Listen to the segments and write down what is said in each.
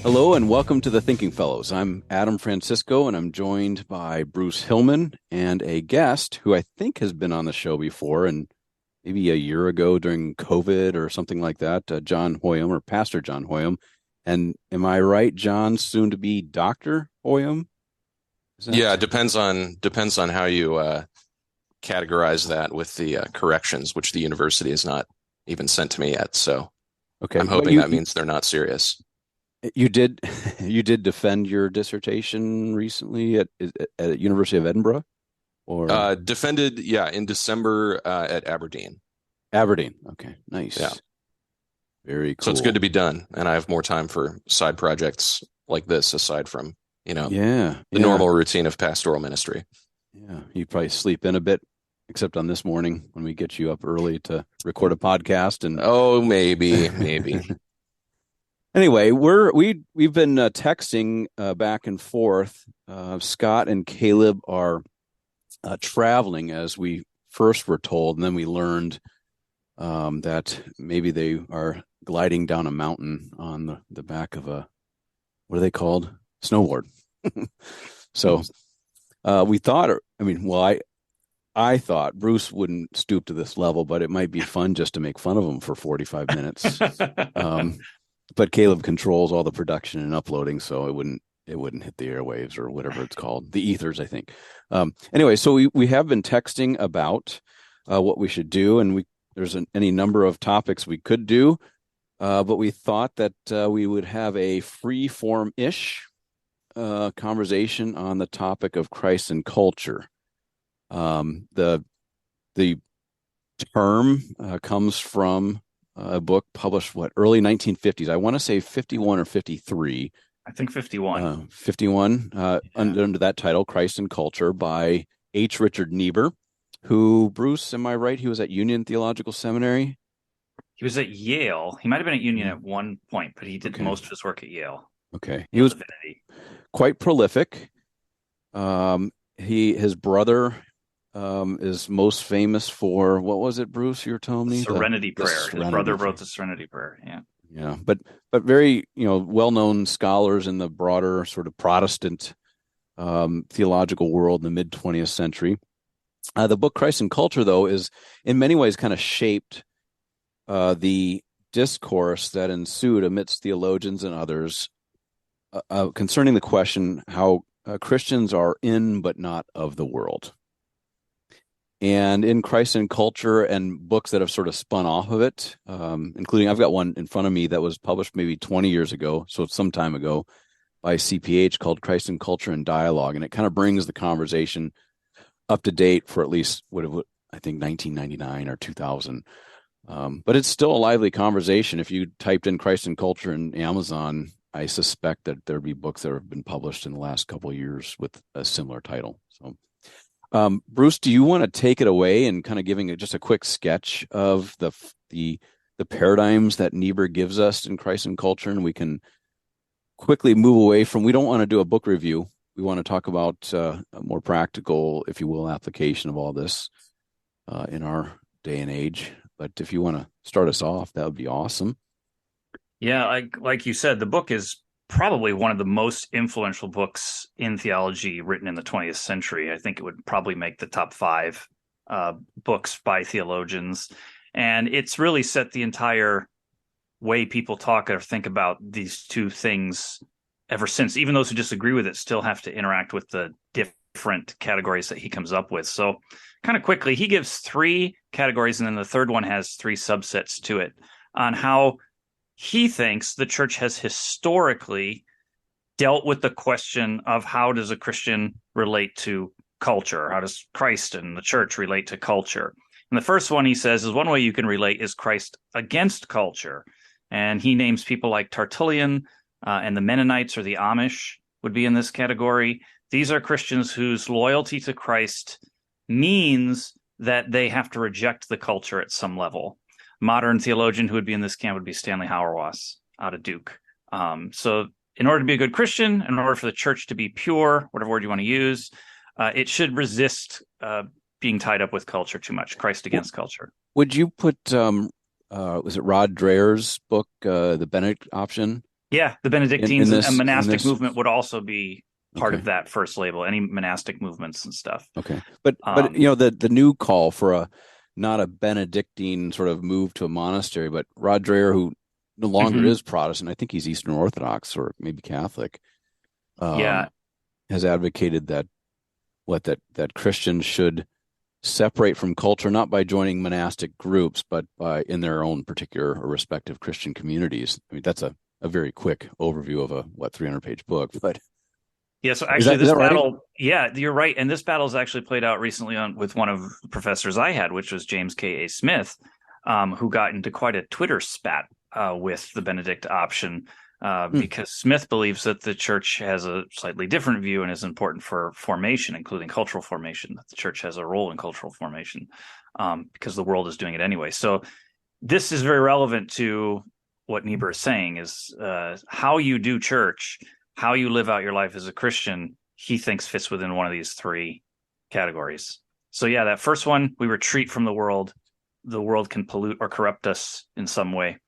Hello and welcome to the Thinking Fellows. I'm Adam Francisco and I'm joined by Bruce Hillman and a guest who I think has been on the show before and maybe a year ago during COVID or something like that, John Hoyum or Pastor John Hoyum. And am I right, John, soon to be Dr. Hoyum? Is Yeah, that it depends on how you categorize that with the corrections, which the university has not even sent to me yet. So okay? I'm But hoping that means they're not serious. you did you did defend your dissertation recently at University of Edinburgh or Defended, yeah, in December at Aberdeen. Aberdeen? Okay, Yeah, nice, very so it's good cool. to be done, and I have more time for side projects like this aside from Yeah, the yeah. normal routine of pastoral ministry. Yeah, you probably sleep in a bit, except on this morning when we get you up early to record a podcast. And Oh, maybe. anyway, we've been texting back and forth. Scott and Caleb are traveling, as we first were told, and then we learned that maybe they are gliding down a mountain on the back of a, what are they called? Snowboard. So we thought, I mean, well, I thought Bruce wouldn't stoop to this level, but it might be fun just to make fun of him for 45 minutes. Um, but Caleb controls all the production and uploading, so it wouldn't hit the airwaves or whatever it's called, the ethers, I think. Anyway, so we have been texting about what we should do, and there's any number of topics we could do, but we thought that we would have a free form ish conversation on the topic of Christ and culture. The term comes from a book published early 1950s. I want to say 51 or 53. I think 51. 51 Yeah. under that title, Christ and Culture by H. Richard Niebuhr, who, Bruce, am I right? He was at Union Theological Seminary. He was at Yale. He might have been at Union Mhm. at one point, but he did Okay. most of his work at Yale. Okay. He Yale was Divinity. quite prolific. His brother is most famous for, what was it, Bruce? You were telling me Serenity the Prayer. His Serenity brother Prayer. wrote the Serenity Prayer. Yeah. Yeah, but very well-known scholars in the broader sort of Protestant theological world in the mid 20th century. The book Christ and Culture, though, is in many ways kind of shaped the discourse that ensued amidst theologians and others concerning the question how Christians are in but not of the world. And in Christ and Culture and books that have sort of spun off of it, including I've got one in front of me that was published maybe 20 years ago, so it's some time ago, by CPH called Christ and Culture and Dialogue. And it kind of brings the conversation up to date for at least I think 1999 or 2000. But it's still a lively conversation. If you typed in Christ and Culture in Amazon, I suspect that there'd be books that have been published in the last couple of years with a similar title. So Bruce, do you want to take it away and kind of giving just a quick sketch of the paradigms that Niebuhr gives us in Christ and Culture, and we can quickly move away from. We don't want to do a book review. We want to talk about a more practical, if you will, application of all this in our day and age. But if you want to start us off, that would be awesome. Yeah, like you said, the book is probably one of the most influential books in theology written in the 20th century. I think it would probably make the top five books by theologians. And it's really set the entire way people talk or think about these two things ever since. Even those who disagree with it still have to interact with the different categories that he comes up with. So kind of quickly, he gives three categories, and then the third one has three subsets to it on how he thinks the church has historically dealt with the question of how does a Christian relate to culture? How does Christ and the church relate to culture? And the first one he says is one way you can relate is Christ against culture. And he names people like Tertullian and the Mennonites or the Amish would be in this category. These are Christians whose loyalty to Christ means that they have to reject the culture at some level. Modern theologian who would be in this camp would be Stanley Hauerwas out of Duke. So in order to be a good Christian, in order for the church to be pure, whatever word you want to use, it should resist being tied up with culture too much. Christ against culture. Would you put was it Rod Dreher's book, The Benedict Option? Yeah, the Benedictines and in monastic this. movement would also be part Okay. of that first label. Any monastic movements and stuff. Okay. But Um, the new call for a not a Benedictine sort of move to a monastery, but Rod Dreher, who no longer mhm. is Protestant, I think he's Eastern Orthodox or maybe Catholic, Yeah, um, has advocated that Christians should separate from culture not by joining monastic groups, but by in their own particular or respective Christian communities. I mean, that's a very quick overview of a 300-page book, but yeah. So is actually, that is this that right? battle, yeah, you're right. And this battle is actually played out recently on with one of the professors I had, which was James K. A. Smith, who got into quite a Twitter spat with the Benedict option. Hmm. Because Smith believes that the church has a slightly different view and is important for formation, including cultural formation. That the church has a role in cultural formation because the world is doing it anyway. So this is very relevant to what Niebuhr is saying: is how you do church, how you live out your life as a Christian. He thinks fits within one of these three categories. So yeah, that first one, we retreat from the world. The world can pollute or corrupt us in some way.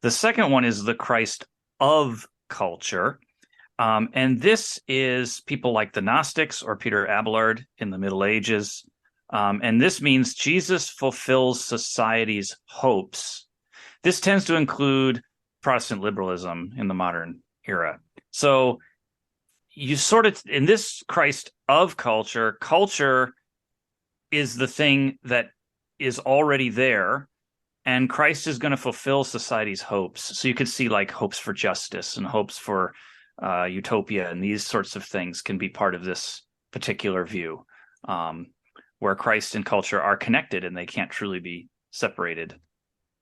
The second one is the Christ of culture. And this is people like the Gnostics or Peter Abelard in the Middle Ages. And this means Jesus fulfills society's hopes. This tends to include Protestant liberalism in the modern era. So you sort of, in this Christ of culture, culture is the thing that is already there, and Christ is going to fulfill society's hopes. So you could see like hopes for justice and hopes for utopia, and these sorts of things can be part of this particular view, where Christ and culture are connected and they can't truly be separated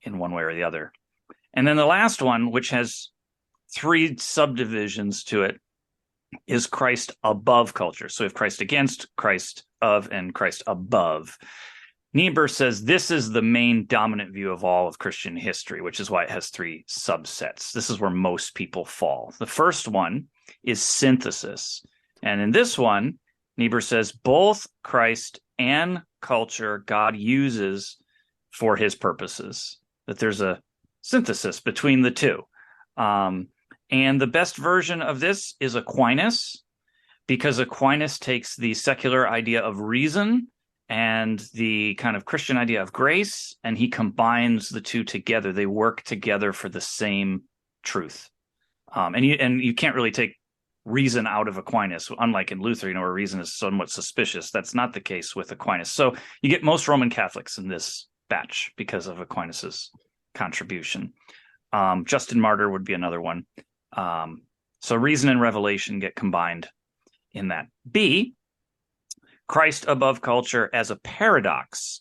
in one way or the other. And then the last one, which has three subdivisions to it, is Christ above culture. So we have Christ against, Christ of, and Christ above. Niebuhr says this is the main dominant view of all of Christian history, which is why it has three subsets. This is where most people fall. The first one is synthesis. And in this one, Niebuhr says both Christ and culture God uses for his purposes, that there's a synthesis between the two. And the best version of this is Aquinas, because Aquinas takes the secular idea of reason and the kind of Christian idea of grace, and he combines the two together. They work together for the same truth. And you can't really take reason out of Aquinas, unlike in Luther, where reason is somewhat suspicious. That's not the case with Aquinas. So you get most Roman Catholics in this batch because of Aquinas's contribution. Justin Martyr would be another one. So reason and revelation get combined in that. B, Christ above culture as a paradox.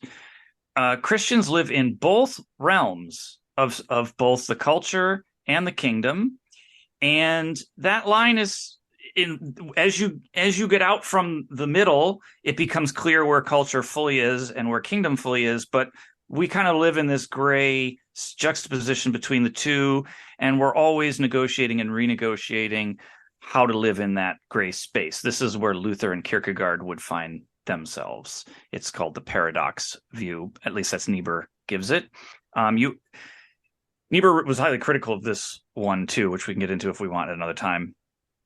Christians live in both realms of both the culture and the kingdom, and that line is as you get out from the middle, it becomes clear where culture fully is and where kingdom fully is. But we kind of live in this gray juxtaposition between the two, and we're always negotiating and renegotiating how to live in that gray space. This is where Luther and Kierkegaard would find themselves. It's called the paradox view. At least that's Niebuhr gives it. Niebuhr was highly critical of this one too, which we can get into if we want at another time.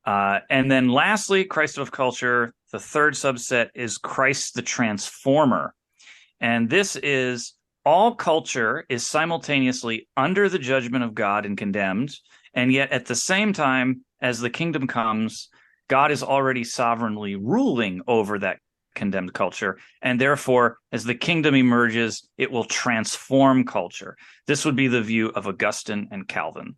And then lastly, Christ of culture, the third subset is Christ the transformer. And this is all culture is simultaneously under the judgment of God and condemned, and yet at the same time, as the kingdom comes, God is already sovereignly ruling over that condemned culture, and therefore, as the kingdom emerges, it will transform culture. This would be the view of Augustine and Calvin,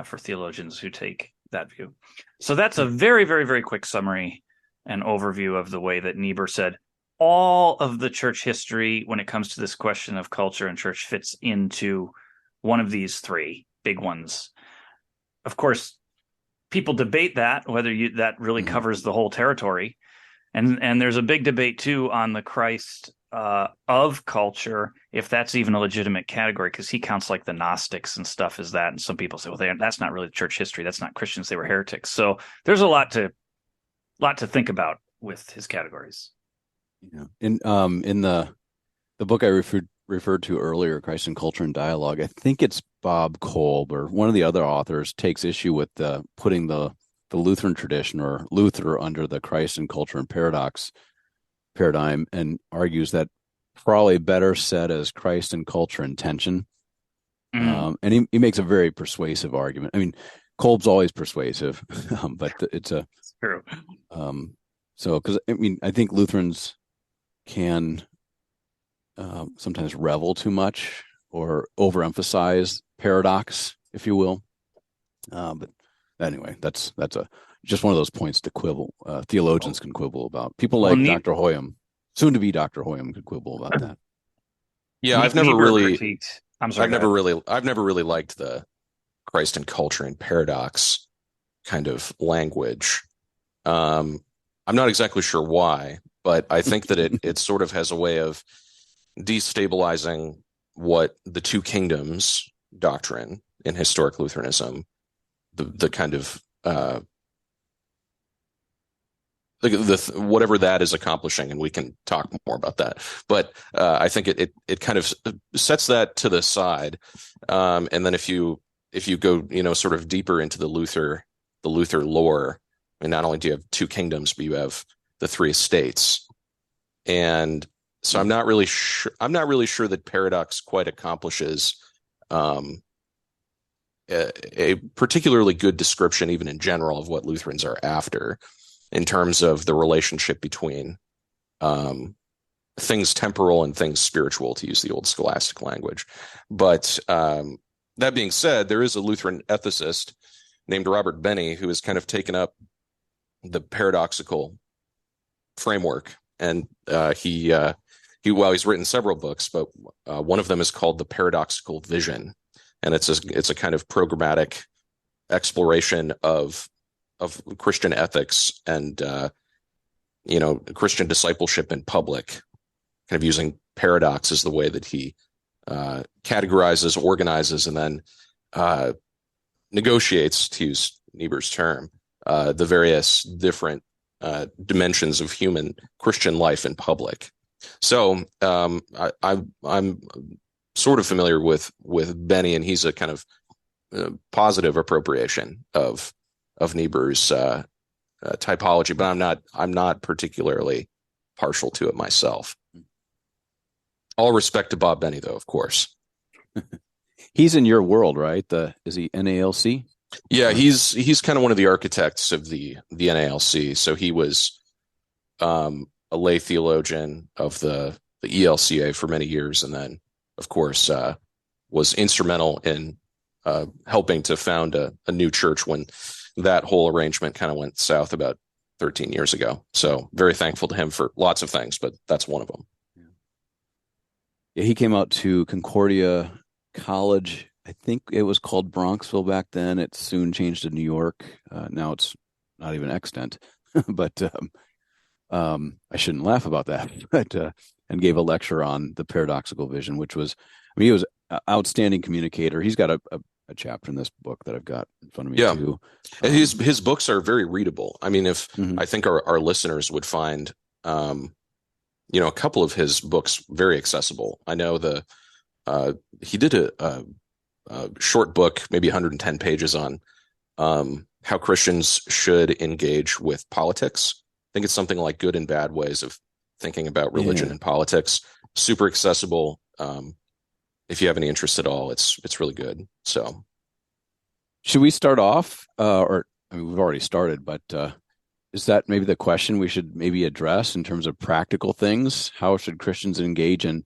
for theologians who take that view. So that's a very, very, very quick summary and overview of the way that Niebuhr said all of the church history, when it comes to this question of culture and church, fits into one of these three big ones. Of course, people debate that, whether that really covers the whole territory. And there's a big debate, too, on the Christ of culture, if that's even a legitimate category, because he counts like the Gnostics and stuff as that. And some people say, well, that's not really church history. That's not Christians. They were heretics. So there's a lot to think about with his categories. Yeah. In the book I referred to earlier, Christ and Culture and Dialogue, I think it's Bob Kolb or one of the other authors takes issue with putting the Lutheran tradition or Luther under the Christ and culture and paradox paradigm, and argues that probably better said as Christ and culture and tension. And he makes a very persuasive argument. I mean, Kolb's always persuasive, but it's true. So, because I mean, I think Lutherans can sometimes revel too much or overemphasize paradox, if you will. But anyway, that's just one of those points to quibble. Theologians can quibble about. People like Dr. Hoyum, soon to be Dr. Hoyum, could quibble about that. Yeah, I've never really liked the Christ and culture and paradox kind of language. I'm not exactly sure why, but I think that it sort of has a way of destabilizing what the two kingdoms doctrine in historic Lutheranism, the kind of whatever that is accomplishing, and we can talk more about that. But I think it kind of sets that to the side, and then if you go sort of deeper into the Luther lore, I mean, not only do you have two kingdoms, but you have the three estates, and so I'm not really sure that paradox quite accomplishes a particularly good description, even in general, of what Lutherans are after in terms of the relationship between things temporal and things spiritual, to use the old scholastic language. But that being said, there is a Lutheran ethicist named Robert Benny who has kind of taken up the paradoxical framework, and he's written several books, but one of them is called The Paradoxical Vision, and it's a kind of programmatic exploration of Christian ethics and Christian discipleship in public, kind of using paradox as the way that he categorizes, organizes, and then negotiates, to use Niebuhr's term, the various different dimensions of human Christian life in public. So I'm sort of familiar with Benny, and he's a kind of positive appropriation of Niebuhr's typology, but I'm not particularly partial to it myself. All respect to Bob Benny, though, of course. He's in your world, right? Is he NALC? Yeah, he's kind of one of the architects of the NALC. So he was a lay theologian of the ELCA for many years, and then, of course, was instrumental in helping to found a new church when that whole arrangement kind of went south about 13 years ago. So very thankful to him for lots of things, but that's one of them. Yeah, he came out to Concordia College. I think it was called Bronxville back then. It soon changed to New York. Now it's not even extant, but I shouldn't laugh about that. But and gave a lecture on the paradoxical vision, which was, I mean, he was an outstanding communicator. He's got a chapter in this book that I've got in front of me too. And his books are very readable. I mean, I think our listeners would find a couple of his books very accessible. I know he did a short book, maybe 110 pages, on how Christians should engage with politics. I think it's something like Good and Bad Ways of Thinking About Religion and Politics. Super accessible. If you have any interest at all, it's really good. So, should we start off? We've already started, but is that maybe the question we should maybe address in terms of practical things? How should Christians engage in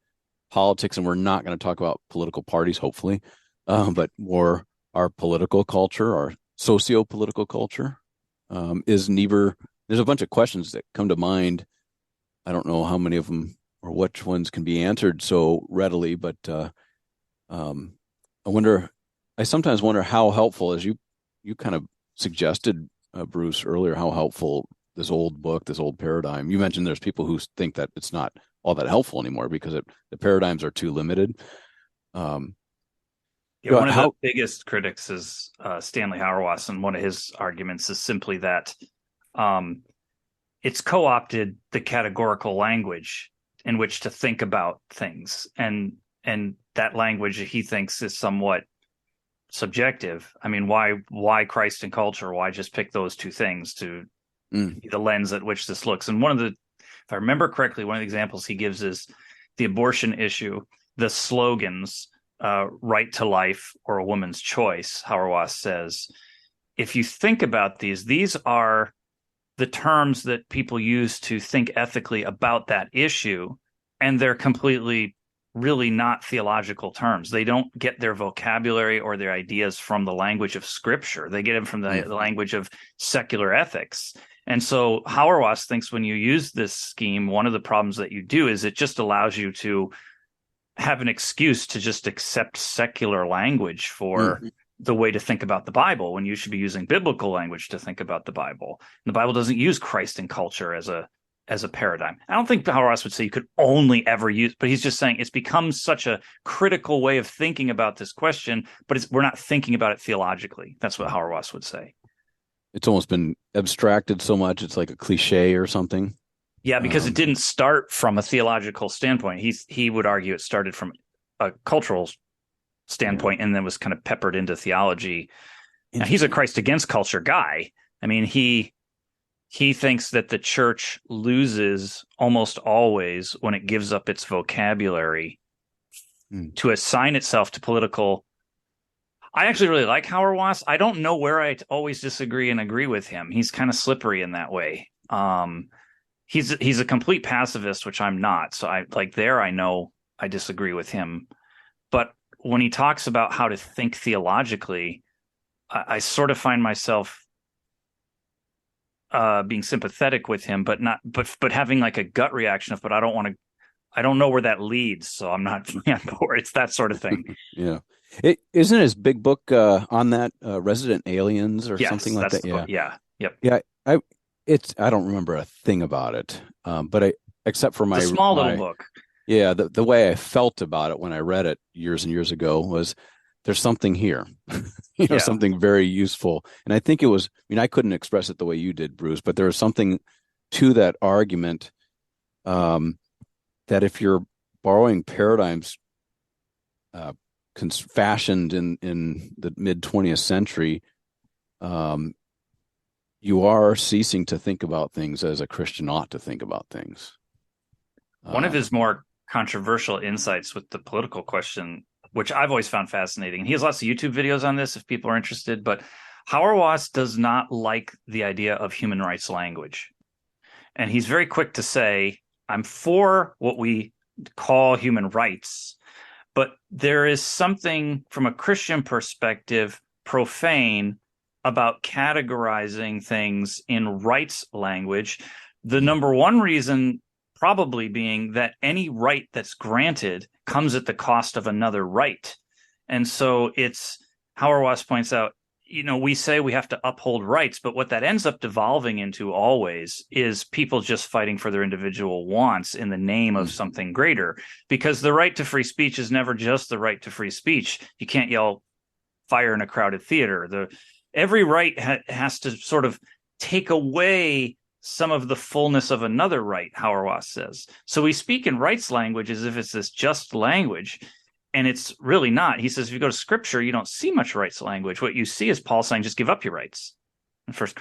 politics? And we're not going to talk about political parties, hopefully, but more our political culture, our socio-political culture. Is Niebuhr? There's a bunch of questions that come to mind. I don't know how many of them or which ones can be answered so readily, but I sometimes wonder how helpful, as you kind of suggested, Bruce, earlier, how helpful this old book, this old paradigm. You mentioned there's people who think that it's not all that helpful anymore because the paradigms are too limited. One of the biggest critics is Stanley Hauerwas, and one of his arguments is simply that it's co-opted the categorical language in which to think about things, and that language he thinks is somewhat subjective. I mean, why Christ and culture? Why just pick those two things to be the lens at which this looks? And if I remember correctly, one of the examples he gives is the abortion issue, the slogans, right to life or a woman's choice. Hauerwas says, if you think about these are the terms that people use to think ethically about that issue, and they're completely really not theological terms. They don't get their vocabulary or their ideas from the language of Scripture. They get them from the language of secular ethics. And so Hauerwas thinks when you use this scheme, one of the problems that you do is it just allows you to have an excuse to just accept secular language for the way to think about the Bible, when you should be using biblical language to think about the Bible. And the Bible doesn't use Christ and culture as a paradigm. I don't think Hauerwas would say you could only ever use, but he's just saying it's become such a critical way of thinking about this question, but we're not thinking about it theologically. That's what Hauerwas would say. It's almost been abstracted so much, it's like a cliche or something. Yeah, because it didn't start from a theological standpoint. He would argue it started from a cultural standpoint and then was kind of peppered into theology. Now, he's a Christ against culture guy. I mean, he thinks that the church loses almost always when it gives up its vocabulary to assign itself to political. I actually really like Hauerwas. I don't know where I always disagree and agree with him. He's kind of slippery in that way. He's a complete pacifist, which I'm not. So I know I disagree with him. But when he talks about how to think theologically, I sort of find myself being sympathetic with him, but having like a gut reaction of, but I don't know where that leads, so I'm not on board. It's that sort of thing. Yeah. Isn't his big book on that Resident Aliens or something like that? Yeah. Yeah. Yep. Yeah. I don't remember a thing about it, but except for it's a small little book. Yeah, the way I felt about it when I read it years and years ago was there's something here, something very useful. And I think I couldn't express it the way you did, Bruce, but there was something to that argument that if you're borrowing paradigms fashioned in the mid 20th century, you are ceasing to think about things as a Christian ought to think about things. One of his more controversial insights with the political question, which I've always found fascinating, and he has lots of YouTube videos on this if people are interested, but Hauerwas does not like the idea of human rights language. And he's very quick to say, I'm for what we call human rights, but there is something from a Christian perspective profane about categorizing things in rights language. The number one reason probably being that any right that's granted comes at the cost of another right. And so Hauerwas points out, we say we have to uphold rights, but what that ends up devolving into always is people just fighting for their individual wants in the name of something greater, because the right to free speech is never just the right to free speech. You can't yell fire in a crowded theater. Every right has to sort of take away some of the fullness of another right, Hauerwas says. So we speak in rights language as if it's this just language, and it's really not. He says, if you go to Scripture, you don't see much rights language. What you see is Paul saying, just give up your rights in 1 and 2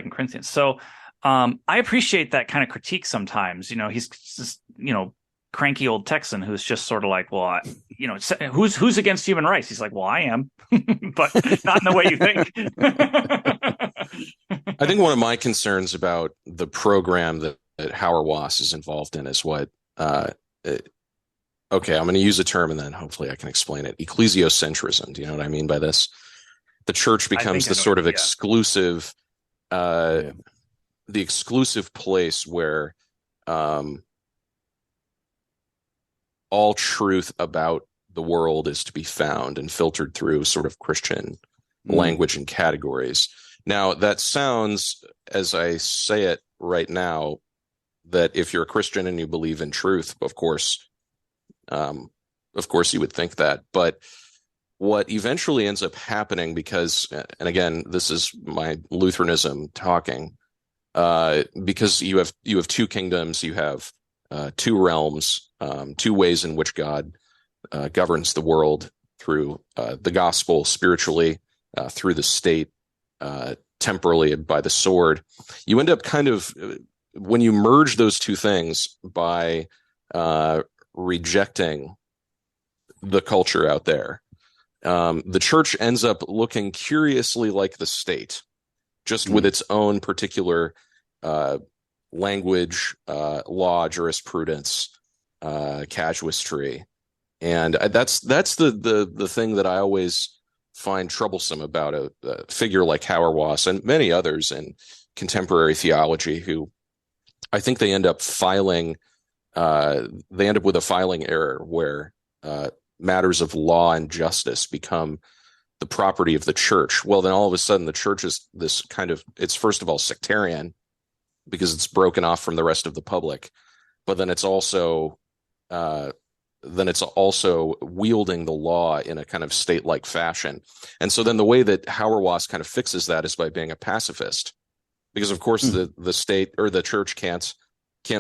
Corinthians. So I appreciate that kind of critique sometimes. He's just, cranky old Texan who's just sort of like, well, who's against human rights? He's like, well, I am, but not in the way you think. I think one of my concerns about the program that Hauerwas is involved in is what, okay, I'm going to use a term and then hopefully I can explain it. Ecclesiocentrism. Do you know what I mean by this? The church becomes the sort of exclusive, the exclusive place where all truth about the world is to be found and filtered through sort of Christian language and categories. Now, that sounds, as I say it right now, that if you're a Christian and you believe in truth, of course you would think that. But what eventually ends up happening, because, and again, this is my Lutheranism talking, because you have two kingdoms, you have two realms, two ways in which God governs the world through the gospel, spiritually, through the state, temporally by the sword. You end up kind of, when you merge those two things by rejecting the culture out there, the church ends up looking curiously like the state, just with its own particular language, law, jurisprudence, casuistry. And that's the thing that I always find troublesome about a figure like Hauerwas and many others in contemporary theology, who I think they end up with a filing error where matters of law and justice become the property of the church. Well, then all of a sudden the church is this kind of, it's first of all sectarian because it's broken off from the rest of the public, but then it's also wielding the law in a kind of state-like fashion. And so then the way that Hauerwas kind of fixes that is by being a pacifist, because of course the state or the church can't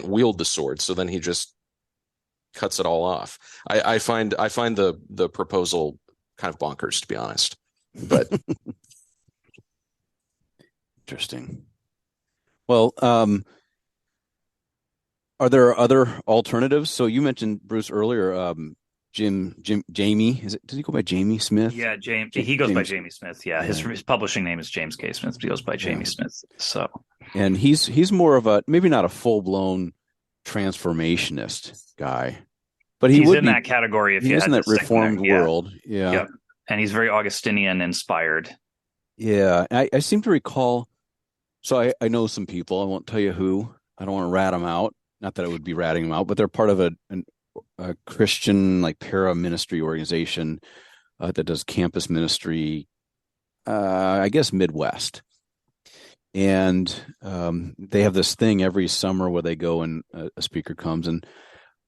wield the sword. So then he just cuts it all off. I find the proposal kind of bonkers, to be honest. But interesting. Well, are there other alternatives? So you mentioned Bruce earlier, Jamie. Does he go by Jamie Smith? Yeah, James. He goes by Jamie Smith. Yeah, his publishing name is James K. Smith, but he goes by Jamie Smith. So, and he's more of a, maybe not a full blown transformationist guy, but he's in that category. If he you is in that reformed world, Yep. And he's very Augustinian inspired. Yeah, I seem to recall. So I know some people. I won't tell you who. I don't want to rat them out. Not that I would be ratting them out, but they're part of a Christian like para-ministry organization that does campus ministry, I guess Midwest. And they have this thing every summer where they go and a speaker comes. And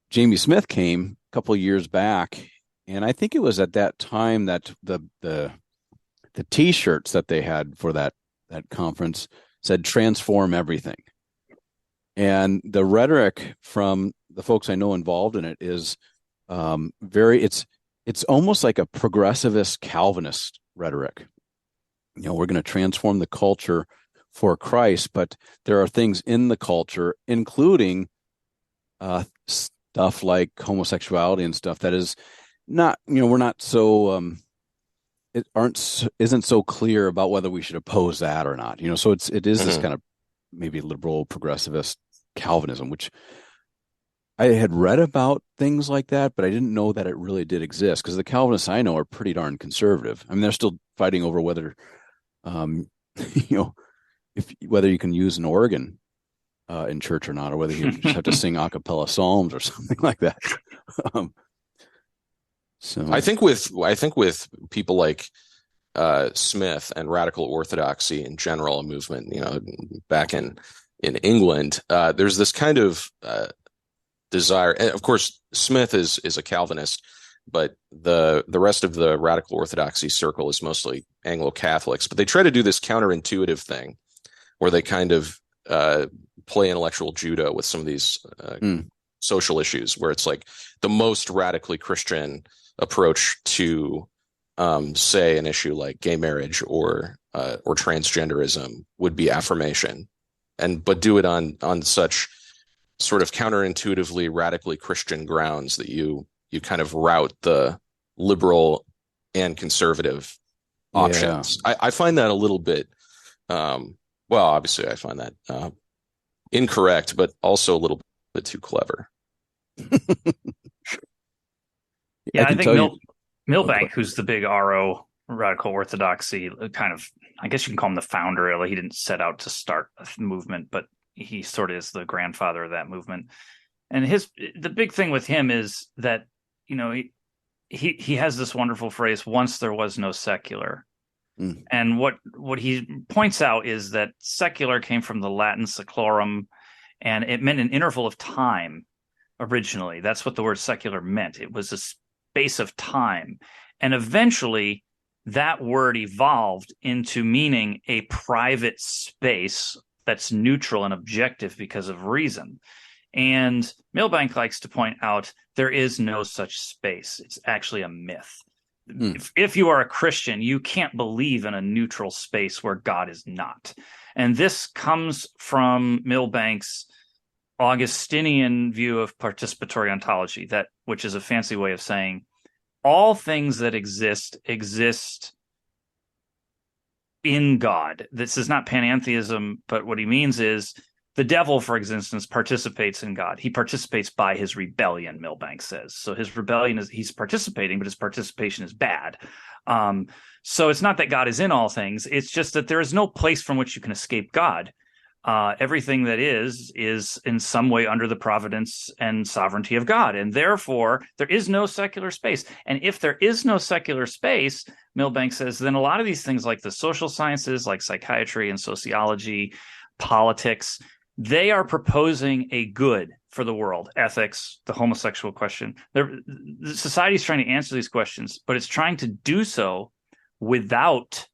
Jamie Smith came a couple of years back, and I think it was at that time that the T-shirts that they had for that conference said "Transform Everything." And the rhetoric from the folks I know involved in it is it's almost like a progressivist Calvinist rhetoric. You know, we're going to transform the culture for Christ, but there are things in the culture, including stuff like homosexuality and stuff that is not, we're not so isn't so clear about whether we should oppose that or not. So it is this kind of maybe liberal progressivist Calvinism, which I had read about things like that, but I didn't know that it really did exist, because the Calvinists I know are pretty darn conservative. I mean, they're still fighting over whether, whether you can use an organ in church or not, or whether you just have to sing a cappella psalms or something like that. So I think with people like Smith and radical orthodoxy in general, a movement, back in England, there's this kind of desire. And of course, Smith is a Calvinist, but the rest of the radical orthodoxy circle is mostly Anglo-Catholics. But they try to do this counterintuitive thing where they kind of play intellectual judo with some of these social issues, where it's like the most radically Christian approach to say an issue like gay marriage or transgenderism would be affirmation, but do it on such sort of counterintuitively radically Christian grounds that you kind of rout the liberal and conservative options. I find that a little bit obviously I find that incorrect, but also a little bit too clever. Yeah, I think Milbank, who's the big RO, radical orthodoxy, kind of, I guess you can call him the founder. He didn't set out to start a movement, but he sort of is the grandfather of that movement. And the big thing with him is that, he has this wonderful phrase, "Once there was no secular." And what he points out is that secular came from the Latin seclorum, and it meant an interval of time originally. That's what the word secular meant. It was a space of time. And eventually that word evolved into meaning a private space that's neutral and objective because of reason. And Milbank likes to point out there is no such space. It's actually a myth. If you are a Christian, you can't believe in a neutral space where God is not. And this comes from Milbank's Augustinian view of participatory ontology, which is a fancy way of saying all things that exist in God. This is not panentheism, but what he means is the devil, for instance, participates in God. He participates by his rebellion, Milbank says. So his rebellion he's participating, but his participation is bad. So it's not that God is in all things. It's just that there is no place from which you can escape God. Everything that is in some way under the providence and sovereignty of God. And therefore, there is no secular space. And if there is no secular space, Milbank says, then a lot of these things like the social sciences, like psychiatry and sociology, politics, they are proposing a good for the world. Ethics, the homosexual question. The society is trying to answer these questions, but it's trying to do so without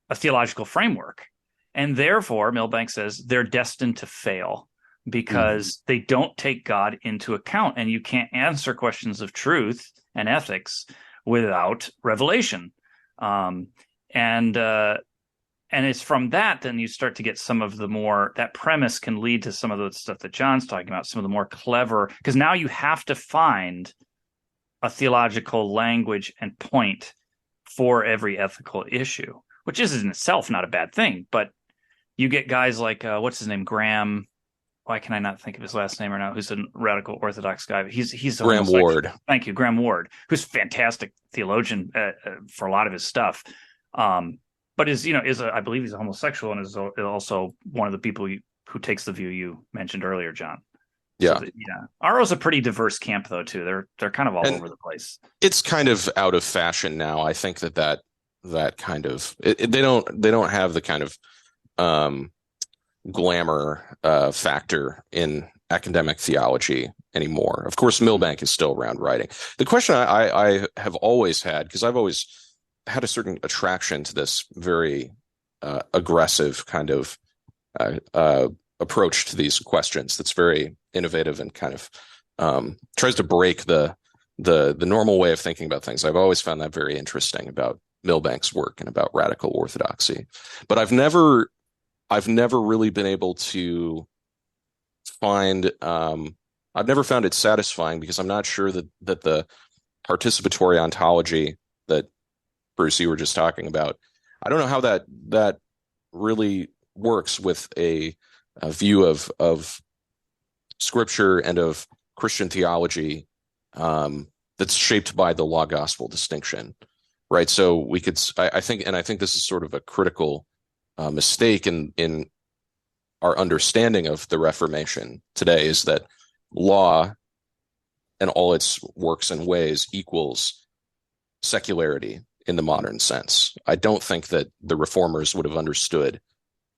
a theological framework. And therefore, Milbank says, they're destined to fail because they don't take God into account. And you can't answer questions of truth and ethics without revelation. And it's from that, then you start to get some of the more, that premise can lead to some of the stuff that John's talking about, some of the more clever, because now you have to find a theological language and point for every ethical issue, which is in itself not a bad thing. But you get guys like, what's his name? Graham. Why can I not think of his last name right now? Who's a radical Orthodox guy? He's Graham Ward. Thank you, Graham Ward, who's a fantastic theologian for a lot of his stuff. But I believe he's a homosexual and is also one of the people who takes the view you mentioned earlier, John. Yeah. So RO's a pretty diverse camp, though, too. They're kind of all over the place. It's kind of out of fashion now. I think that kind of they don't have the kind of glamour factor in academic theology anymore. Of course, Milbank is still around writing. The question I have always had, because I've always had a certain attraction to this very aggressive kind of approach to these questions that's very innovative and kind of tries to break the normal way of thinking about things. I've always found that very interesting about Milbank's work and about radical orthodoxy. But I've never really been able to find I've never found it satisfying, because I'm not sure that the participatory ontology that Bruce, you were just talking about, I don't know how that really works with a view of scripture and of Christian theology that's shaped by the law gospel distinction, right? So I think this is sort of a critical mistake in our understanding of the Reformation today, is that law and all its works and ways equals secularity in the modern sense. I don't think that the reformers would have understood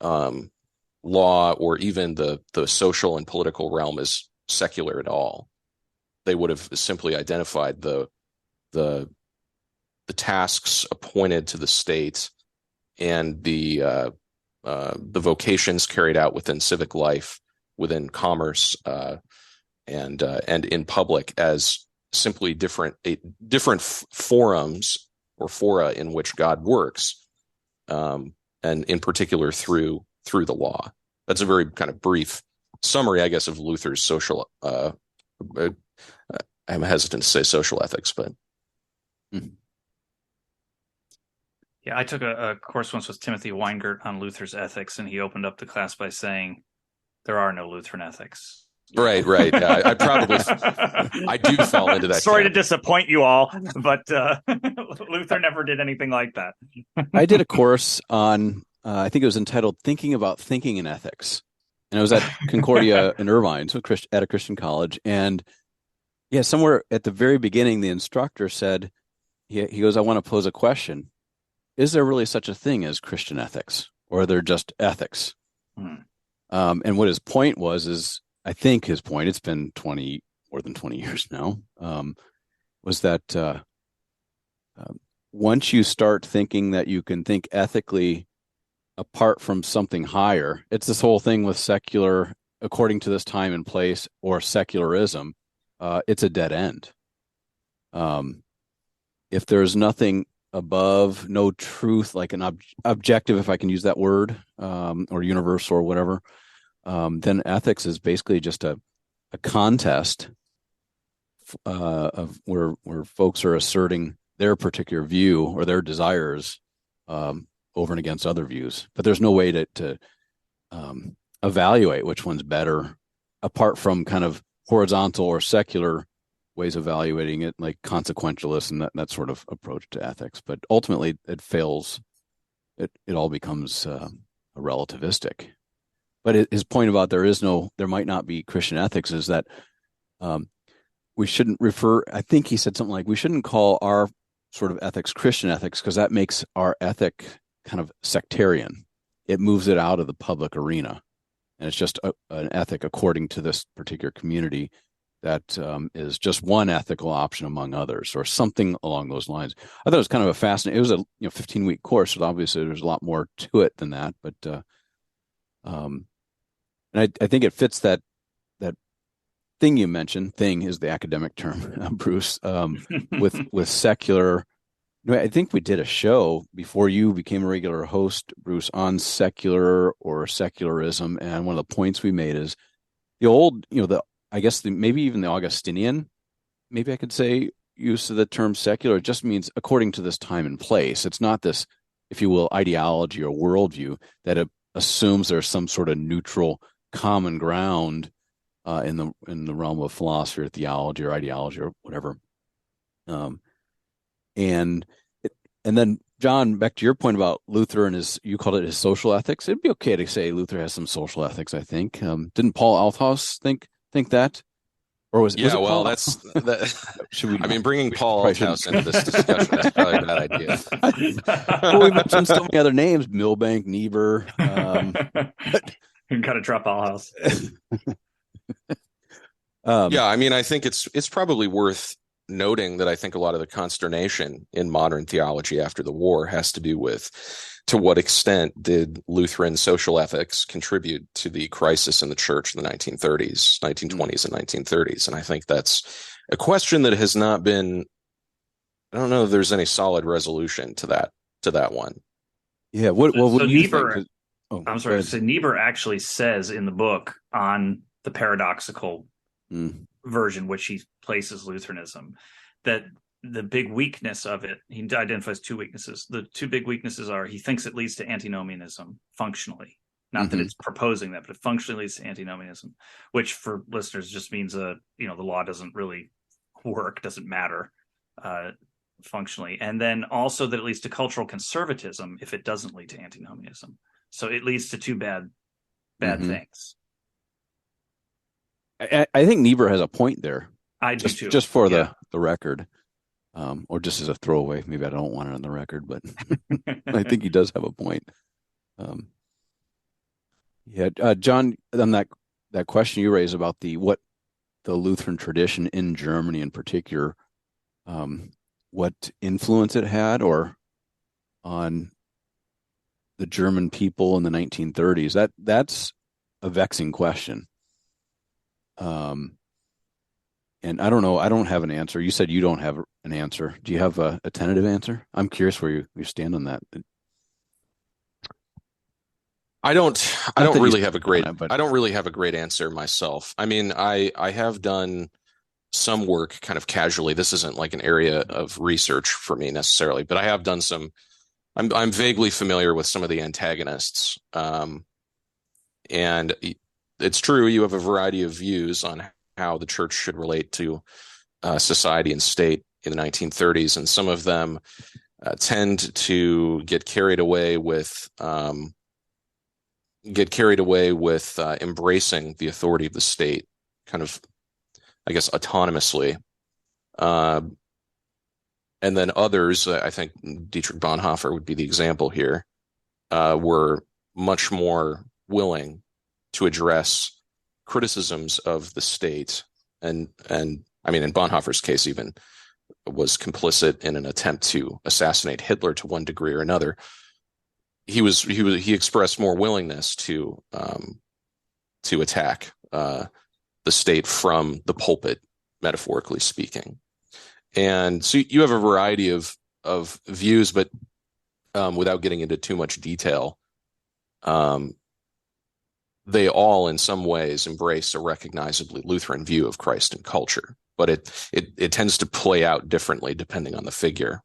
law or even the social and political realm as secular at all. They would have simply identified the tasks appointed to the state and the vocations carried out within civic life, within commerce, and in public as simply different forums or fora in which God works, and in particular through the law. That's a very kind of brief summary, I guess, of Luther's social. I'm hesitant to say social ethics, but. Yeah, I took a course once with Timothy Weingart on Luther's ethics, and he opened up the class by saying, "There are no Lutheran ethics." Right. Yeah, I probably I do fall into that. Sorry to disappoint you all, but Luther never did anything like that. I did a course on, I think it was entitled "Thinking About Thinking in Ethics," and it was at Concordia in Irvine, so at a Christian college. And yeah, somewhere at the very beginning, the instructor said, he goes, "I want to pose a question. Is there really such a thing as Christian ethics, or are there just ethics?" And what his point was, I think his point, it's been more than 20 years now, was that once you start thinking that you can think ethically apart from something higher, it's this whole thing with secular, according to this time and place, or secularism, it's a dead end. if there's nothing above, no truth, like an objective, if I can use that word, or universal or whatever, then ethics is basically just a contest of where folks are asserting their particular view or their desires over and against other views. But there's no way to evaluate which one's better, apart from kind of horizontal or secular ways of evaluating it, like consequentialist and that sort of approach to ethics. But ultimately, it fails. It all becomes relativistic. But his point about there might not be Christian ethics is that we shouldn't refer. I think he said something like we shouldn't call our sort of ethics Christian ethics, because that makes our ethic kind of sectarian. It moves it out of the public arena, and it's just an ethic according to this particular community that is just one ethical option among others, or something along those lines. I thought it was kind of a fascinating. It was a 15-week course, so obviously there's a lot more to it than that. But and I think it fits that thing you mentioned. Thing is the academic term, Bruce. With secular. I think we did a show before you became a regular host, Bruce, on secular or secularism, and one of the points we made is the old, maybe even the Augustinian, maybe I could say, use of the term secular just means according to this time and place. It's not this, if you will, ideology or worldview that assumes there's some sort of neutral common ground in the realm of philosophy or theology or ideology or whatever. And then, John, back to your point about Luther and you called it his social ethics. It'd be okay to say Luther has some social ethics, I think. Didn't Paul Althaus think that? Or was it well, Paul? that's that. Should we? I mean, bringing Paul Althaus into this discussion is probably a bad idea. Well, we mentioned so many other names: Milbank, Niebuhr. You got to drop Althaus. Yeah, I mean, I think it's probably worth noting that I think a lot of the consternation in modern theology after the war has to do with to what extent did Lutheran social ethics contribute to the crisis in the church in the 1930s, 1920s, and 1930s. And I think that's a question that has not been, I don't know if there's any solid resolution to that one. Yeah. What do you Niebuhr, think? I'm sorry. So Niebuhr actually says in the book on the paradoxical version, which he places Lutheranism, that the big weakness of it, he identifies two weaknesses. The two big weaknesses are he thinks it leads to antinomianism functionally. Not that it's proposing that, but it functionally leads to antinomianism, which for listeners just means the law doesn't really work, doesn't matter functionally. And then also that it leads to cultural conservatism if it doesn't lead to antinomianism. So it leads to two bad things. I think Niebuhr has a point there. I do too. Just for the record, or just as a throwaway. Maybe I don't want it on the record, but I think he does have a point. John, on that question you raised about what the Lutheran tradition in Germany in particular, what influence it had or on the German people in the 1930s, that's a vexing question. And I don't know. I don't have an answer. You said you don't have an answer. Do you have a tentative answer? I'm curious where you stand on that. I don't really have a great answer myself. I mean, I have done some work kind of casually. This isn't like an area of research for me necessarily, but I have done some. I'm vaguely familiar with some of the antagonists, and it's true you have a variety of views on how the church should relate to society and state in the 1930s, and some of them tend to get carried away with embracing the authority of the state, kind of, I guess, autonomously. And then others, I think Dietrich Bonhoeffer would be the example here, were much more willing to address criticisms of the state, and I mean, in Bonhoeffer's case, even was complicit in an attempt to assassinate Hitler to one degree or another. He expressed more willingness to attack the state from the pulpit, metaphorically speaking. And so you have a variety of views, but without getting into too much detail, um, they all in some ways embrace a recognizably Lutheran view of Christ and culture, but it tends to play out differently depending on the figure.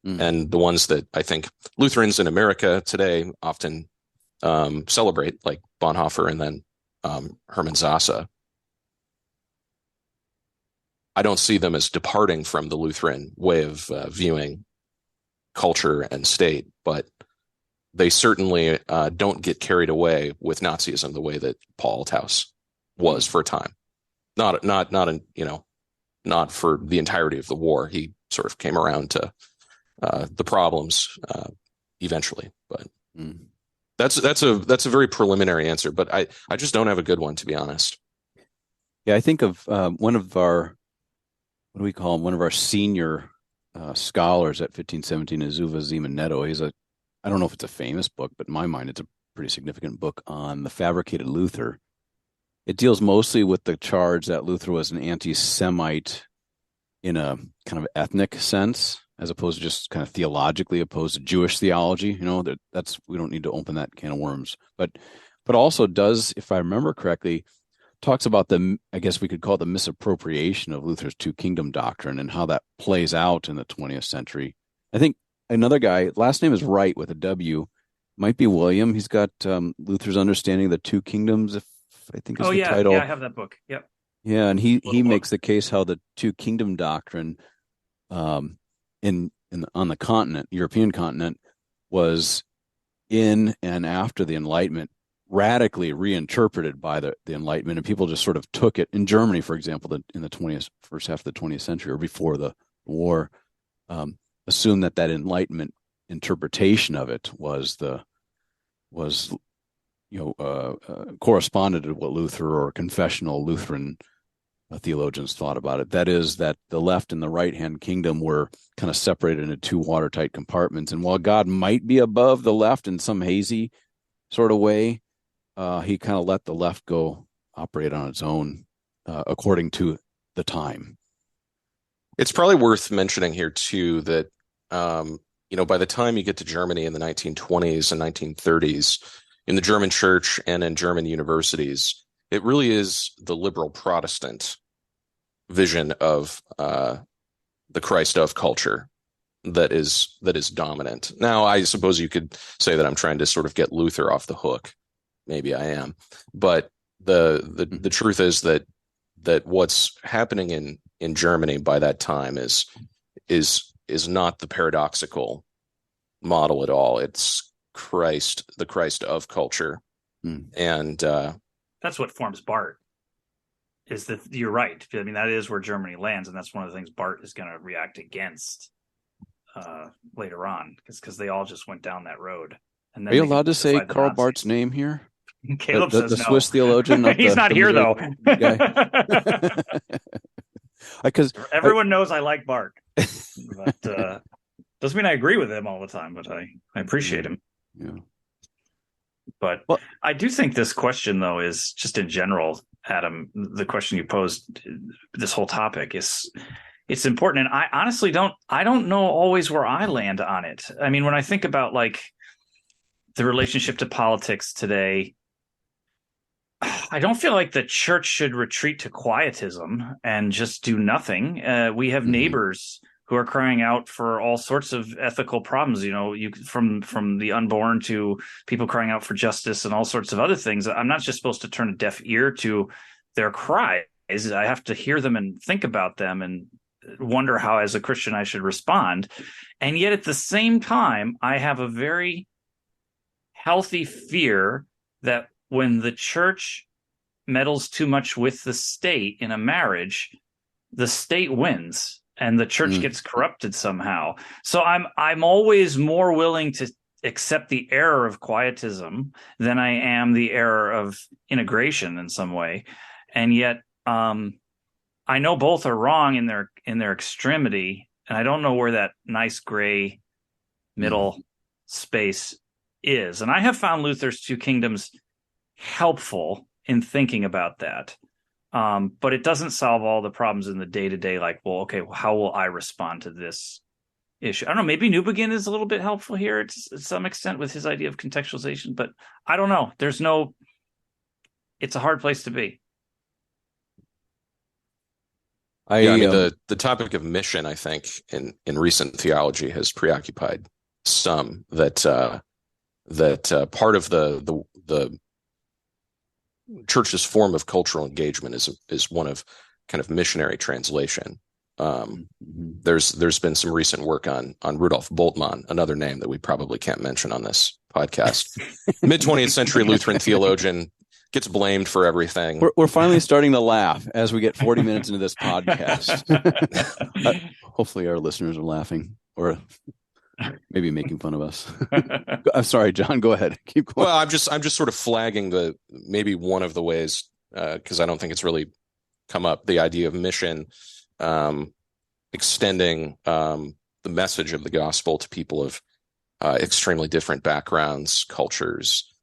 Mm. And the ones that I think Lutherans in America today often celebrate, like Bonhoeffer and then Hermann Zasse, I don't see them as departing from the Lutheran way of viewing culture and state, but they certainly don't get carried away with Nazism the way that Paul Althaus was for a time. Not not for the entirety of the war. He sort of came around to the problems eventually. But that's a very preliminary answer. But I just don't have a good one, to be honest. Yeah, I think of one of our, what do we call him? One of our senior scholars at 1517 is Uwe Zimanetto. I don't know if it's a famous book, but in my mind, it's a pretty significant book on the fabricated Luther. It deals mostly with the charge that Luther was an anti-Semite in a kind of ethnic sense, as opposed to just kind of theologically opposed to Jewish theology. That's we don't need to open that can of worms. But also does, if I remember correctly, talks about I guess we could call it the misappropriation of Luther's two kingdom doctrine and how that plays out in the 20th century. I think another guy, last name is Wright with a W, might be William. He's got Luther's Understanding of the Two Kingdoms, if I think is the title. Yeah, I have that book. Yep. Yeah, and he makes the case how the two kingdom doctrine on the continent, European continent, was in and after the Enlightenment radically reinterpreted by the Enlightenment, and people just sort of took it. In Germany, for example, in the first half of the 20th century or before the war, assumed that Enlightenment interpretation of it corresponded to what Luther or confessional Lutheran theologians thought about it. That is, that the left and the right-hand kingdom were kind of separated into two watertight compartments. And while God might be above the left in some hazy sort of way, he kind of let the left go operate on its own according to the time. It's probably worth mentioning here, too, that by the time you get to Germany in the 1920s and 1930s, in the German church and in German universities, it really is the liberal Protestant vision of the Christ of culture that is dominant. Now, I suppose you could say that I'm trying to sort of get Luther off the hook. Maybe I am, but the truth is that what's happening in Germany by that time is not the paradoxical model at all. It's the Christ of culture. And that's what forms Bart. Is that you're right? I mean, that is where Germany lands, and that's one of the things Bart is going to react against later on, because they all just went down that road. And then are you allowed to say Karl Barth's name here? Caleb says the no. Swiss theologian. He's not here though. Because everyone knows I like Bart, but doesn't mean I agree with him all the time. But I appreciate him. Yeah. But I do think this question, though, is just in general, Adam, the question you posed, this whole topic it's important. And I honestly don't know always where I land on it. I mean, when I think about like the relationship to politics today, I don't feel like the church should retreat to quietism and just do nothing. We have neighbors who are crying out for all sorts of ethical problems, from the unborn to people crying out for justice and all sorts of other things. I'm not just supposed to turn a deaf ear to their cries. I have to hear them and think about them and wonder how, as a Christian, I should respond. And yet at the same time, I have a very healthy fear that when the church meddles too much with the state in a marriage, the state wins and the church gets corrupted somehow. So I'm always more willing to accept the error of quietism than I am the error of integration in some way. And yet I know both are wrong in their extremity, and I don't know where that nice gray middle space is. And I have found Luther's Two Kingdoms helpful in thinking about that. But it doesn't solve all the problems in the day-to-day, like, well, okay, well, how will I respond to this issue? I don't know, maybe Newbegin is a little bit helpful here to some extent with his idea of contextualization, but I don't know. It's a hard place to be. Yeah, I mean the topic of mission, I think, in recent theology has preoccupied some that part of the church's form of cultural engagement is one of kind of missionary translation. There's been some recent work on Rudolf Bultmann, another name that we probably can't mention on this podcast. Mid 20th century Lutheran theologian, gets blamed for everything. We're finally starting to laugh as we get 40 minutes into this podcast. Hopefully our listeners are laughing or maybe making fun of us. I'm sorry, John, go ahead. Keep going. Well, I'm just sort of flagging maybe one of the ways, because I don't think it's really come up, the idea of mission, extending the message of the gospel to people of extremely different backgrounds, cultures,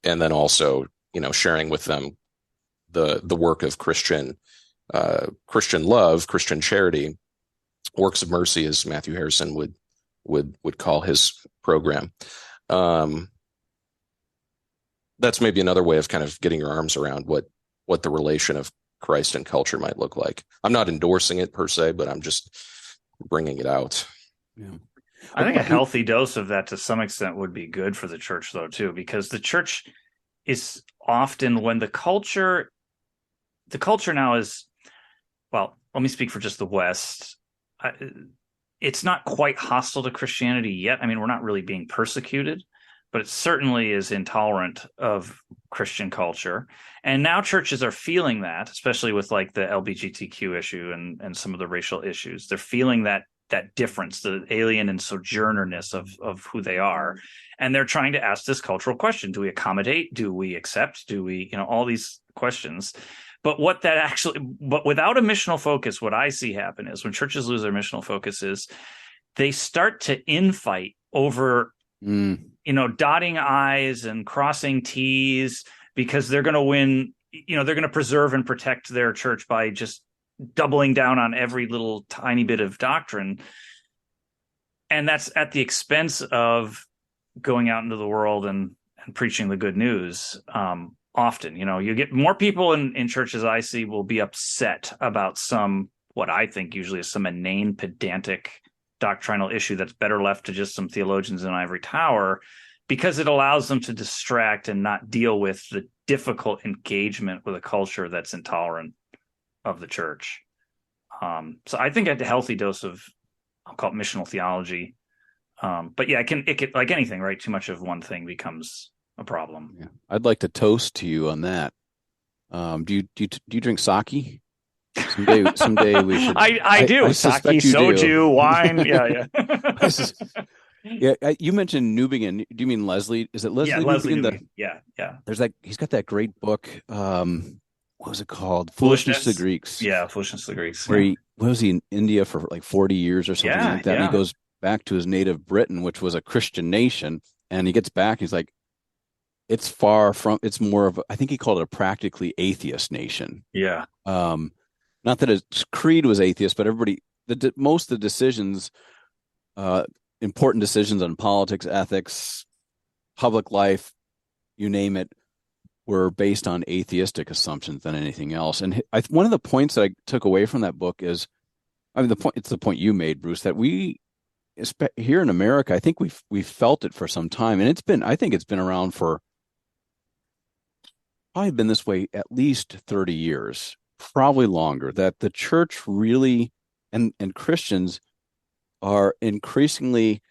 and then also, sharing with them the work of Christian love, Christian charity, works of mercy, as Matthew Harrison would call his program. That's maybe another way of kind of getting your arms around what the relation of Christ and culture might look like. I'm not endorsing it per se, but I'm just bringing it out. Yeah. I think a healthy dose of that to some extent would be good for the church, though, too, because the church is often when the culture now is, well, let me speak for just the West. It's not quite hostile to Christianity yet. I mean, we're not really being persecuted, but it certainly is intolerant of Christian culture. And now churches are feeling that, especially with like the LGBTQ issue and some of the racial issues. They're feeling that difference, the alien and sojournerness of who they are. And they're trying to ask this cultural question. Do we accommodate? Do we accept? Do we, all these questions. But without a missional focus, what I see happen is when churches lose their missional focus is they start to infight over, dotting I's and crossing T's because they're going to win, they're going to preserve and protect their church by just doubling down on every little tiny bit of doctrine. And that's at the expense of going out into the world and preaching the good news. Often, you get more people in churches I see will be upset about what I think usually is some inane, pedantic doctrinal issue that's better left to just some theologians in ivory tower, because it allows them to distract and not deal with the difficult engagement with a culture that's intolerant of the church. So I think a healthy dose of, I'll call it missional theology. But yeah, it can like anything, right? Too much of one thing becomes a problem. Yeah. I'd like to toast to you on that. Do you drink sake? Someday we should. I do. Sake, soju, wine. Yeah. Yeah. You mentioned Newbegin. Do you mean Leslie? Is it Leslie? Yeah, Leslie Newbegin. Yeah. There's he's got that great book. What was it called? Foolishness to the Greeks. Yeah, Foolishness to the Greeks. Where was he in India for like 40 years or something like that? Yeah. And he goes back to his native Britain, which was a Christian nation, and he gets back. He's like, it's more of, I think he called it a practically atheist nation. Yeah. Not that its creed was atheist, but most of the decisions, important decisions on politics, ethics, public life, you name it, were based on atheistic assumptions than anything else. And one of the points that I took away from that book is, it's the point you made, Bruce, that we here in America, I think we've felt it for some time, and I think it's been around for probably been this way at least 30 years, probably longer, that the church really and Christians are increasingly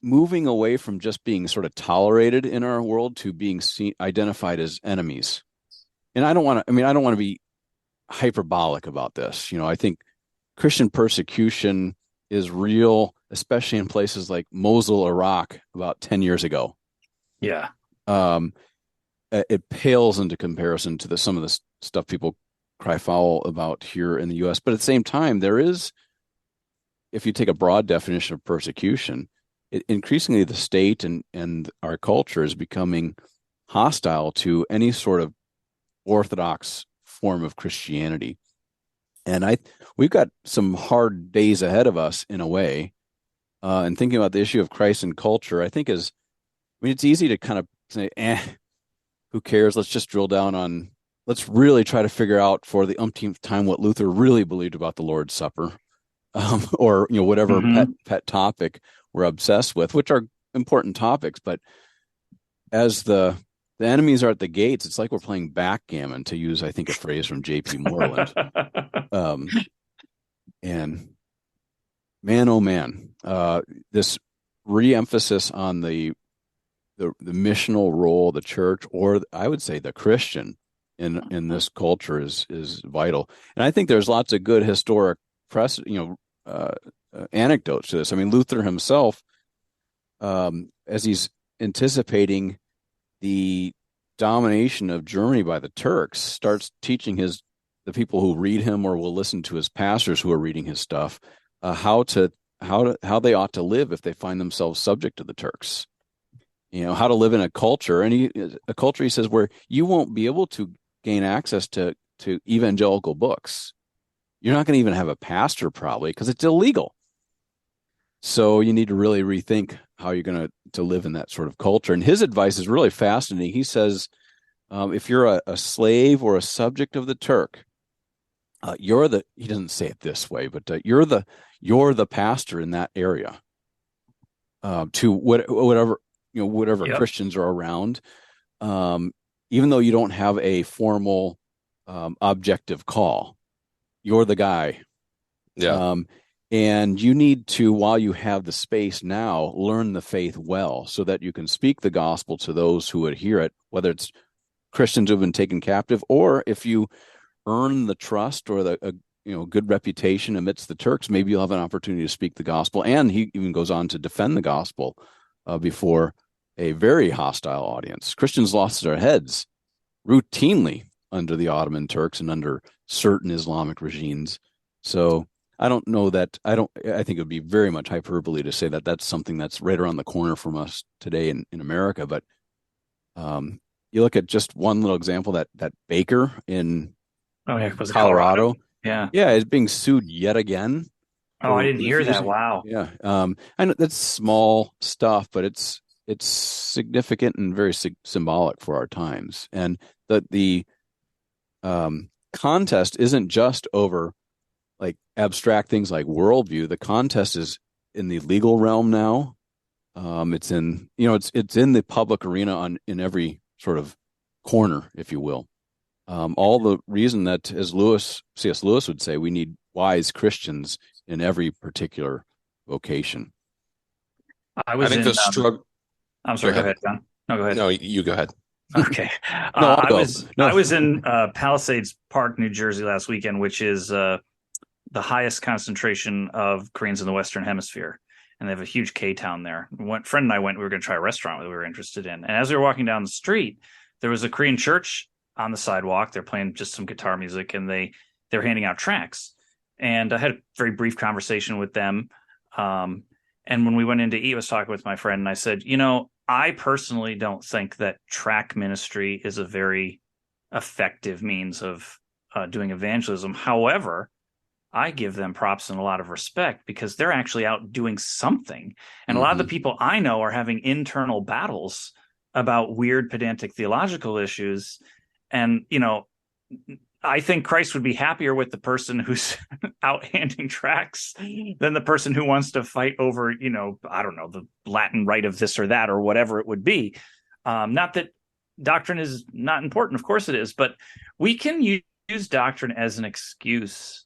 moving away from just being sort of tolerated in our world to being identified as enemies. And I don't want to be hyperbolic about this. I think Christian persecution is real, especially in places like Mosul, Iraq, about 10 years ago. Yeah. It pales into comparison to some of the stuff people cry foul about here in the U.S. But at the same time, there is, if you take a broad definition of persecution, increasingly the state and our culture is becoming hostile to any sort of orthodox form of Christianity. And we've got some hard days ahead of us in a way. And thinking about the issue of Christ and culture, I think it's easy to kind of say, who cares? Let's just drill down on, let's really try to figure out for the umpteenth time what Luther really believed about the Lord's Supper, or whatever pet topic we're obsessed with, which are important topics. But as the enemies are at the gates, it's like we're playing backgammon, to use, I think, a phrase from J.P. Moreland. And man, oh man, this re-emphasis on the missional role of the church, or I would say the Christian in this culture, is vital. And I think there's lots of good historic anecdotes to this. I mean, Luther himself, as he's anticipating the domination of Germany by the Turks, starts teaching the people who read him or will listen to his pastors who are reading his stuff, how they ought to live if they find themselves subject to the Turks. How to live in a culture, and he says, where you won't be able to gain access to evangelical books. You're not going to even have a pastor probably, because it's illegal. So you need to really rethink how you're going to live in that sort of culture. And his advice is really fascinating. He says, if you're a slave or a subject of the Turk, he doesn't say it this way, but you're the pastor in that area, to whatever Yep. Christians are around, even though you don't have a formal objective call. You're the guy. Yeah. And you need to, while you have the space now, learn the faith well, so that you can speak the gospel to those who would hear it, whether it's Christians who have been taken captive, or if you earn the trust or the good reputation amidst the Turks, maybe you'll have an opportunity to speak the gospel. And he even goes on to defend the gospel before a very hostile audience. Christians lost their heads routinely under the Ottoman Turks and under certain Islamic regimes. So I don't know that, I think it would be very much hyperbole to say that that's something that's right around the corner from us today in America. But you look at just one little example, that baker in Was it Colorado. Yeah. Yeah, is being sued yet again. I didn't hear that. Wow. Yeah. I know that's small stuff, but it's significant and very symbolic for our times. And the contest isn't just over like abstract things like worldview. The contest is in the legal realm now. It's in the public arena in every sort of corner, if you will. All the reason that, as C.S. Lewis would say, we need wise Christians in every particular vocation. I think the struggle. I'm sorry. Go ahead, John. No, go ahead. No, you go ahead. Okay. I was in Palisades Park, New Jersey last weekend, which is the highest concentration of Koreans in the Western Hemisphere. And they have a huge K-town there. Friend and I went, we were going to try a restaurant that we were interested in. And as we were walking down the street, there was a Korean church on the sidewalk. They're playing just some guitar music, and they're handing out tracts. And I had a very brief conversation with them. And when we went in to eat, I was talking with my friend, and I said, I personally don't think that tract ministry is a very effective means of doing evangelism. However, I give them props and a lot of respect, because they're actually out doing something. And a lot of the people I know are having internal battles about weird, pedantic theological issues. And, I think Christ would be happier with the person who's out handing tracts than the person who wants to fight over, I don't know, the Latin rite of this or that or whatever it would be. Not that doctrine is not important. Of course it is. But we can use doctrine as an excuse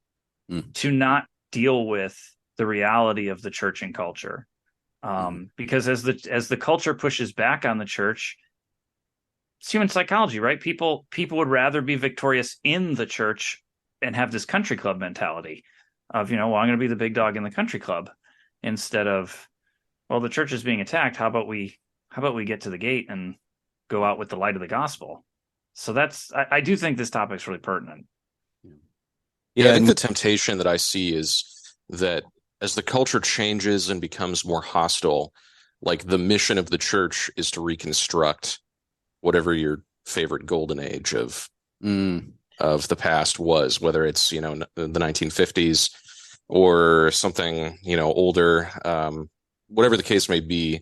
to not deal with the reality of the church and culture. Because as the culture pushes back on the church, it's human psychology, right? People would rather be victorious in the church and have this country club mentality of, I'm going to be the big dog in the country club, instead of, well, the church is being attacked. How about we get to the gate and go out with the light of the gospel? So I do think this topic is really pertinent. Yeah, I think the temptation that I see is that as the culture changes and becomes more hostile, like the mission of the church is to reconstruct whatever your favorite golden age of of the past was, whether it's, the 1950s or something, older, whatever the case may be.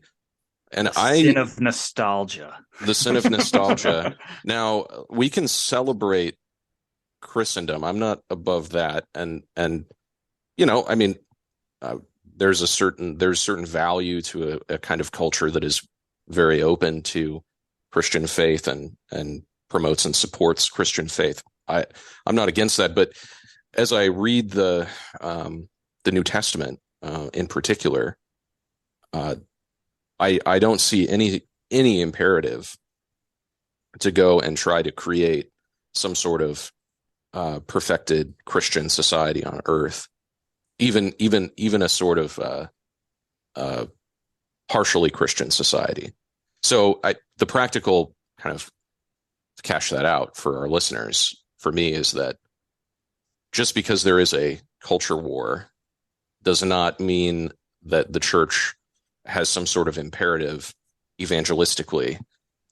And Sin of nostalgia. The sin of nostalgia. Now, we can celebrate Christendom. I'm not above that. And I mean, there's certain value to a kind of culture that is very open to Christian faith and promotes and supports Christian faith. I'm not against that, but as I read the New Testament in particular, I don't see any imperative to go and try to create some sort of perfected Christian society on earth, even a sort of partially Christian society. So the practical kind of to cash that out for our listeners, for me, is that just because there is a culture war does not mean that the church has some sort of imperative evangelistically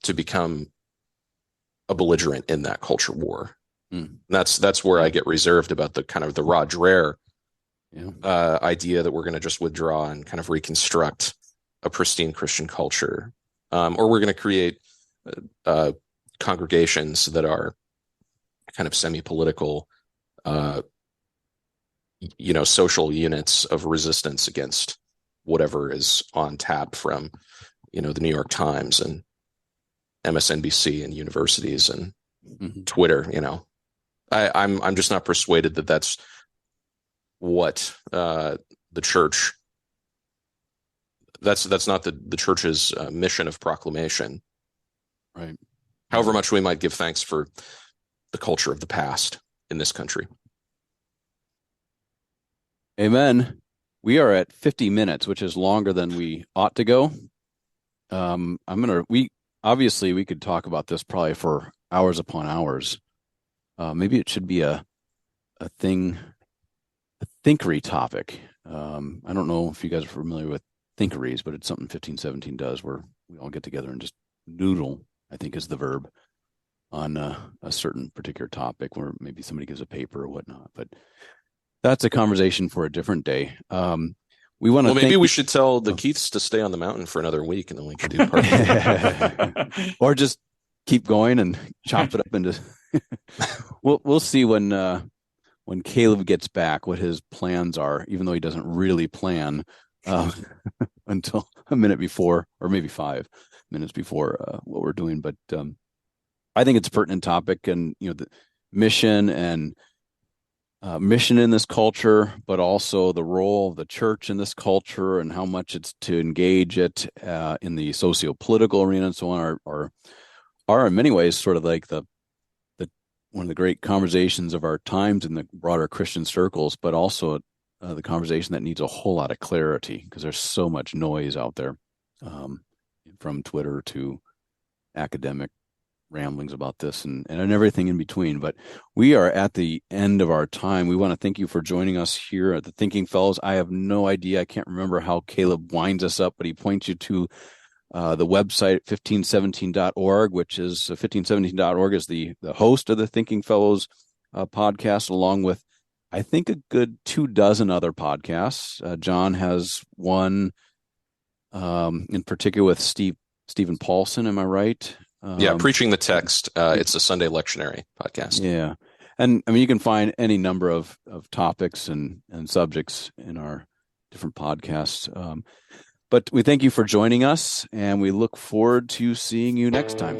to become a belligerent in that culture war. That's where I get reserved about the kind of the Rod Dreher idea that we're going to just withdraw and kind of reconstruct a pristine Christian culture, or we're going to create congregations that are kind of semi-political, social units of resistance against whatever is on tap from, the New York Times and MSNBC and universities and Twitter. I'm just not persuaded that that's what the church. That's not the church's mission of proclamation. Right. However much we might give thanks for the culture of the past in this country. Amen. We are at 50 minutes, which is longer than we ought to go. We could talk about this probably for hours upon hours. Maybe it should be a thinkery topic. I don't know if you guys are familiar with thinkeries, but it's something 1517 does, where we all get together and just noodle, I think is the verb, on a certain particular topic, where maybe somebody gives a paper or whatnot. But that's a conversation for a different day. We want to. Well, maybe we should tell the Keiths to stay on the mountain for another week, and then we can do part two. Or just keep going and chop it up into. We'll see when Caleb gets back what his plans are, even though he doesn't really plan until a minute before, or maybe 5 minutes before what we're doing. But I think it's a pertinent topic, and the mission in this culture, but also the role of the church in this culture and how much it's to engage it in the socio-political arena and so on are in many ways sort of like the one of the great conversations of our times in the broader Christian circles, but also the conversation that needs a whole lot of clarity, because there's so much noise out there, from Twitter to academic ramblings about this and everything in between. But we are at the end of our time. We want to thank you for joining us here at the Thinking Fellows. I have no idea. I can't remember how Caleb winds us up, but he points you to the website 1517.org, which is 1517.org is the host of the Thinking Fellows podcast, along with I think a good 24 other podcasts. John has one in particular with Stephen Paulson. Am I right? Preaching the Text. It's a Sunday lectionary podcast. Yeah. And I mean, you can find any number of topics and subjects in our different podcasts. But we thank you for joining us, and we look forward to seeing you next time.